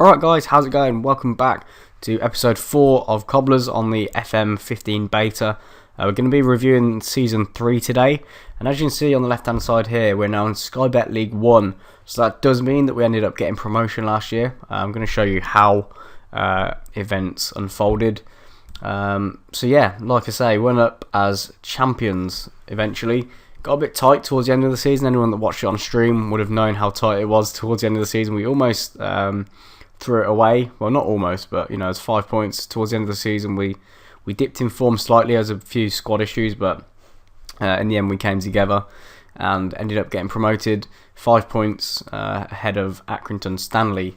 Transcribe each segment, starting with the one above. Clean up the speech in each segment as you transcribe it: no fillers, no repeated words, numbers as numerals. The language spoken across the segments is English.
Alright guys, how's it going? Welcome back to episode 4 of Cobblers on the FM15 beta. We're going to be reviewing Season 3 today, and as you can see on the left hand side here, we're now in Sky Bet League 1, so that does mean that we ended up getting promotion last year. I'm going to show you how events unfolded. So yeah, like I say, went up as champions eventually. Got a bit tight towards the end of the season. Anyone that watched it on stream would have known how tight it was towards the end of the season. We almost threw it away. Well, not almost, but you know, it's 5 points towards the end of the season. We dipped in form slightly as a few squad issues, but in the end we came together and ended up getting promoted. 5 points ahead of Accrington Stanley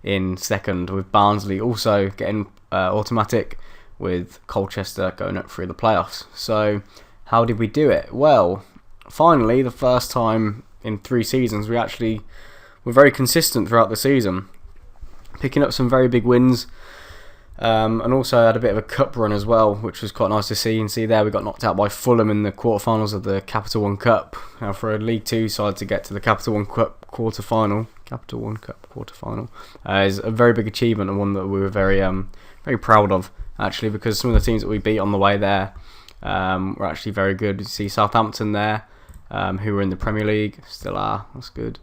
in second, with Barnsley also getting automatic, with Colchester going up through the playoffs. So how did we do it? Well, finally, the first time in 3 seasons, we actually were very consistent throughout the season, picking up some very big wins, and also had a bit of a cup run as well, which was quite nice to see. And see there, we got knocked out by Fulham in the quarterfinals of the Capital One Cup. Now, for a League 2 side to get to the Capital One Cup quarterfinal, is a very big achievement, and one that we were very proud of, actually, because some of the teams that we beat on the way there were actually very good. You see Southampton there, who were in the Premier League, still are. That's good.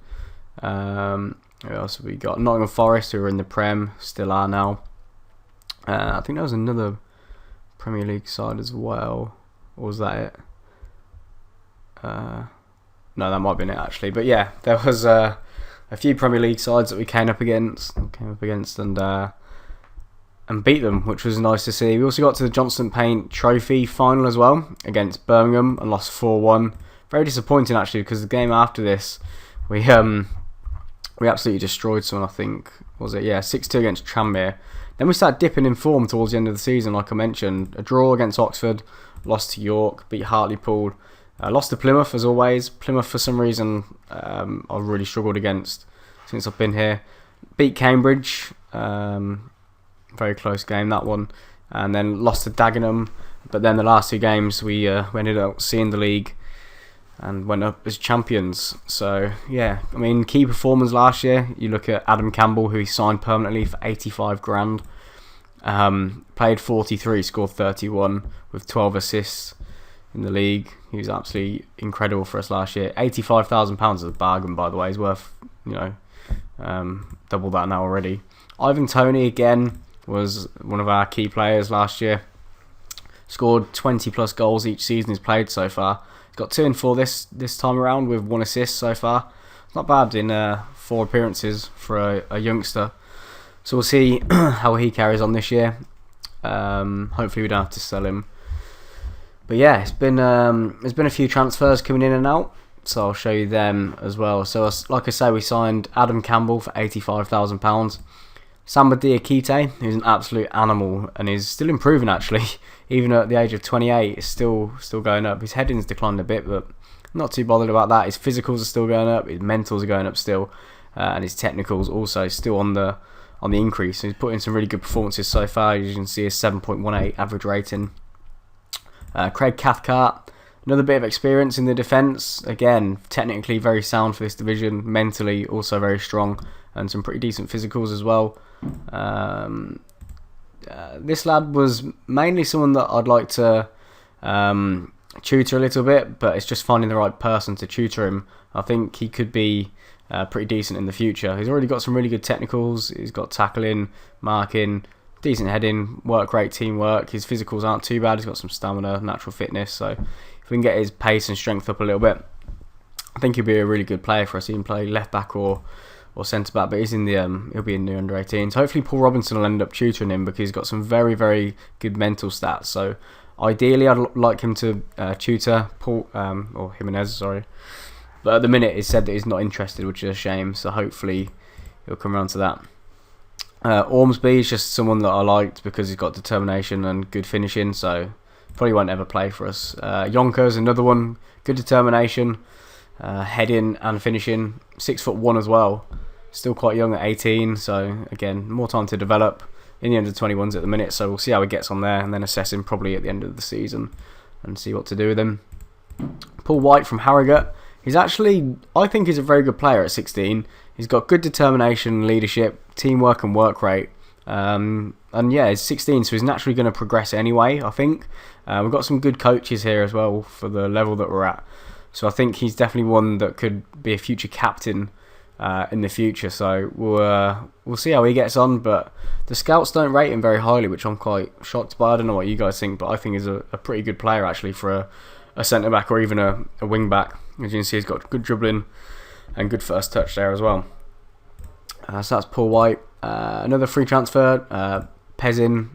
Who else have we got? Nottingham Forest, who are in the Prem, still are now. I think there was another Premier League side as well. Or was that it? No, that might have been it actually. But yeah, there was a few Premier League sides that we came up against and beat them, which was nice to see. We also got to the Johnston Paint Trophy final as well against Birmingham and lost 4-1. Very disappointing actually, because the game after this, we absolutely destroyed someone. I think, was it? Yeah, 6-2 against Tranmere. Then we started dipping in form towards the end of the season, like I mentioned. A draw against Oxford, lost to York, beat Hartlepool, lost to Plymouth as always. Plymouth, for some reason, I've really struggled against since I've been here. Beat Cambridge, very close game that one, and then lost to Dagenham. But then the last 2 games we ended up seeing the league and went up as champions. So yeah, I mean, key performers last year, you look at Adam Campbell, who he signed permanently for 85 grand. Played 43, scored 31 with 12 assists in the league. He was absolutely incredible for us last year. £85,000 is a bargain, by the way. He's worth, double that now already. Ivan Toney again was one of our key players last year. Scored 20 plus goals each season he's played so far. He's got 2 and 4 this time around, with 1 assist so far. Not bad in 4 appearances for a youngster. So we'll see how he carries on this year. Hopefully we don't have to sell him. But yeah, there's been a few transfers coming in and out, so I'll show you them as well. So like I say, we signed Adam Campbell for £85,000. Samba Diakite, who's an absolute animal and is still improving actually. Even at the age of 28, it's still going up. His heading's declined a bit, but not too bothered about that. His physicals are still going up, his mentals are going up still, and his technicals also still on the increase. So he's put in some really good performances so far. As you can see, a 7.18 average rating. Craig Cathcart, another bit of experience in the defence. Again, technically very sound for this division. Mentally also very strong, and some pretty decent physicals as well. This lad was mainly someone that I'd like to tutor a little bit, but it's just finding the right person to tutor him. I think he could be pretty decent in the future. He's already got some really good technicals. He's got tackling, marking, decent heading, work rate, teamwork. His physicals aren't too bad. He's got some stamina, natural fitness. So if we can get his pace and strength up a little bit, I think he'll be a really good player for us. He can play left back or centre back, but he's in the he'll be in the under 18s. Hopefully Paul Robinson will end up tutoring him, because he's got some very, very good mental stats. So ideally I'd like him to tutor Paul or Jimenez, sorry. But at the minute he's said that he's not interested, which is a shame. So hopefully he'll come around to that. Ormsby is just someone that I liked because he's got determination and good finishing. So probably won't ever play for us. Yonker is another one, good determination, heading and finishing. 6'1" as well. Still quite young at 18, so again, more time to develop in the under 21s at the minute. So we'll see how he gets on there, and then assess him probably at the end of the season and see what to do with him. Paul White from Harrogate. He's actually, I think he's a very good player at 16. He's got good determination, leadership, teamwork and work rate. And yeah, he's 16, so he's naturally going to progress anyway, I think. We've got some good coaches here as well for the level that we're at. So I think he's definitely one that could be a future captain in the future. So we'll see how he gets on. But the scouts don't rate him very highly, which I'm quite shocked by. I don't know what you guys think, but I think he's a pretty good player actually for a centre-back or even a wing-back. As you can see, he's got good dribbling and good first touch there as well. So that's Paul White. Another free transfer, Pezin.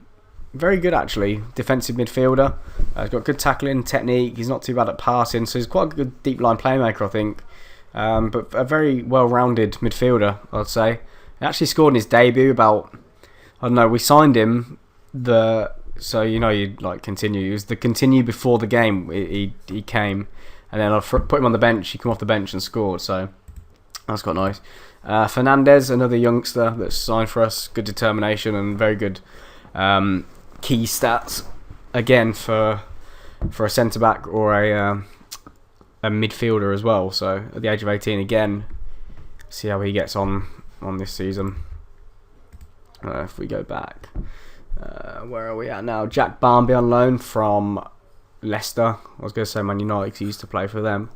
Very good actually, defensive midfielder. He's got good tackling, technique. He's not too bad at passing, so he's quite a good deep line playmaker, I think. But a very well-rounded midfielder, I'd say. He actually scored in his debut about, I don't know, we signed him, so you know you'd like continue. It was the continue before the game he came, and then I put him on the bench. He came off the bench and scored, so that's quite nice. Fernandez, another youngster that's signed for us. Good determination and very good key stats. Again, for a centre-back or a midfielder as well. So at the age of 18, again, see how he gets on this season. If we go back, where are we at now? Jack Barnby on loan from Leicester. I was going to say Man United because he used to play for them.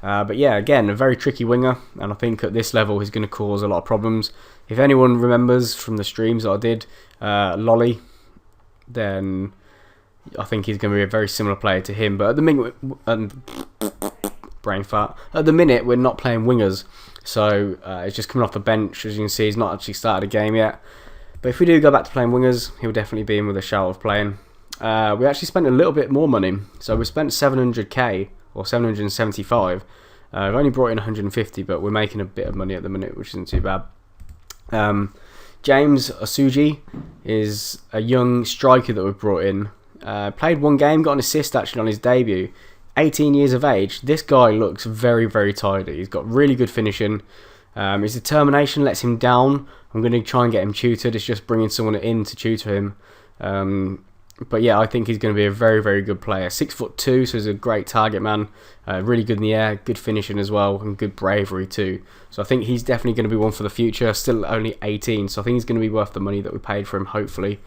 But yeah, again, a very tricky winger, and I think at this level he's going to cause a lot of problems. If anyone remembers from the streams that I did, Lolly, then I think he's going to be a very similar player to him. But at the minute, brain fart. At the minute, we're not playing wingers, so he's just coming off the bench. As you can see, he's not actually started a game yet. But if we do go back to playing wingers, he'll definitely be in with a shout of playing. We actually spent a little bit more money, so we spent 700k. Or 775. We've only brought in 150, but we're making a bit of money at the minute, which isn't too bad. James Osuji is a young striker that we've brought in. Played one game, got an assist actually on his debut. 18 years of age. This guy looks very, very tidy. He's got really good finishing. His determination lets him down. I'm going to try and get him tutored. It's just bringing someone in to tutor him. But yeah, I think he's going to be a very, very good player. 6'2", so he's a great target man. Really good in the air, good finishing as well, and good bravery too. So I think he's definitely going to be one for the future. Still only 18, so I think he's going to be worth the money that we paid for him, hopefully.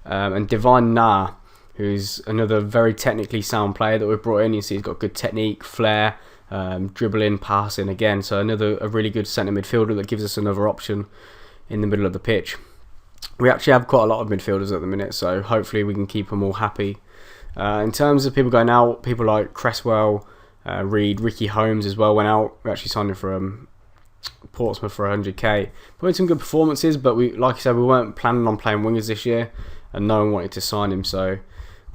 And Divine Na, who's another very technically sound player that we've brought in. You see he's got good technique, flair, dribbling, passing again. So a really good centre midfielder that gives us another option in the middle of the pitch. We actually have quite a lot of midfielders at the minute, so hopefully we can keep them all happy. In terms of people going out, people like Cresswell, Reed, Ricky Holmes as well went out. We actually signed him for Portsmouth for 100k. Put in some good performances, but like I said, we weren't planning on playing wingers this year, and no one wanted to sign him, so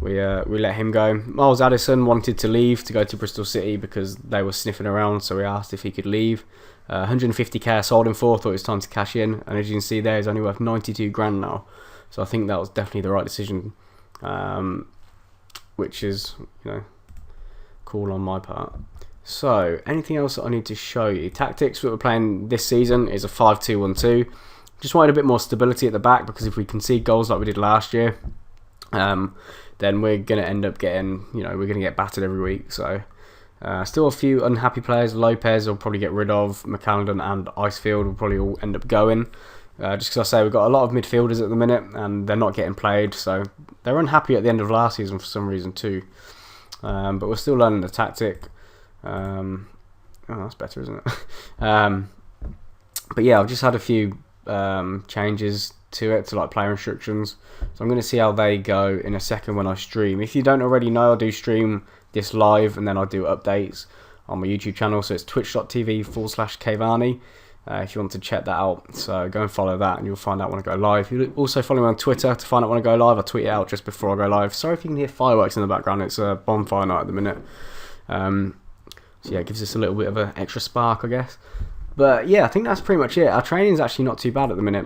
we let him go. Miles Addison wanted to leave to go to Bristol City because they were sniffing around, so we asked if he could leave. 150k I sold him for, thought it was time to cash in, and as you can see there, he's only worth 92 grand now, so I think that was definitely the right decision, which is, cool on my part. So anything else that I need to show you? Tactics that we're playing this season is a 5-2-1-2. Just wanted a bit more stability at the back, because if we concede goals like we did last year, then we're going to end up getting, we're going to get battered every week. So still a few unhappy players. Lopez will probably get rid of. McAllen and Icefield will probably all end up going. Just because I say we've got a lot of midfielders at the minute and they're not getting played, so they're unhappy at the end of last season for some reason too. But we're still learning the tactic. That's better, isn't it? But yeah, I've just had a few changes to it, to like player instructions, so I'm going to see how they go in a second when I stream. If you don't already know, I do stream this live and then I do updates on my YouTube channel, so it's twitch.tv/Kayvani if you want to check that out. So go and follow that and you'll find out when I go live. You also follow me on Twitter to find out when I go live. I tweet it out just before I go live. Sorry if you can hear fireworks in the background, it's a bonfire night at the minute. So yeah, it gives us a little bit of an extra spark, I guess. But yeah, I think that's pretty much it. Our training's actually not too bad at the minute.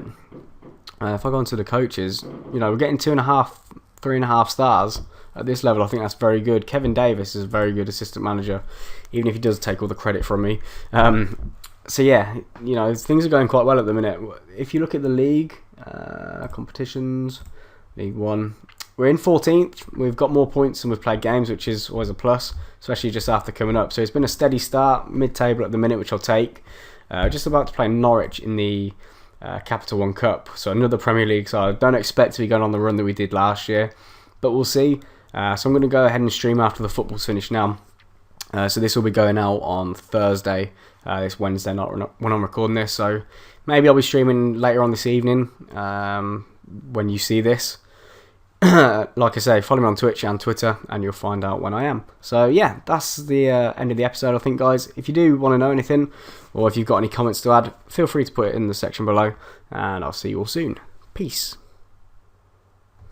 If I go into the coaches, we're getting 2.5, 3.5 stars at this level. I think that's very good. Kevin Davis is a very good assistant manager, even if he does take all the credit from me. So yeah, things are going quite well at the minute. If you look at the league competitions, League One, we're in 14th. We've got more points than we've played games, which is always a plus, especially just after coming up. So it's been a steady start, mid-table at the minute, which I'll take. just about to play Norwich in the Capital One Cup. So another Premier League side. I don't expect to be going on the run that we did last year, but we'll see. So I'm going to go ahead and stream after the football's finished now. So this will be going out on Thursday, this Wednesday night when I'm recording this. So maybe I'll be streaming later on this evening when you see this. Like I say, follow me on Twitch and Twitter and you'll find out when I am. So yeah, that's the end of the episode, I think, guys. If you do want to know anything or if you've got any comments to add, feel free to put it in the section below and I'll see you all soon. Peace.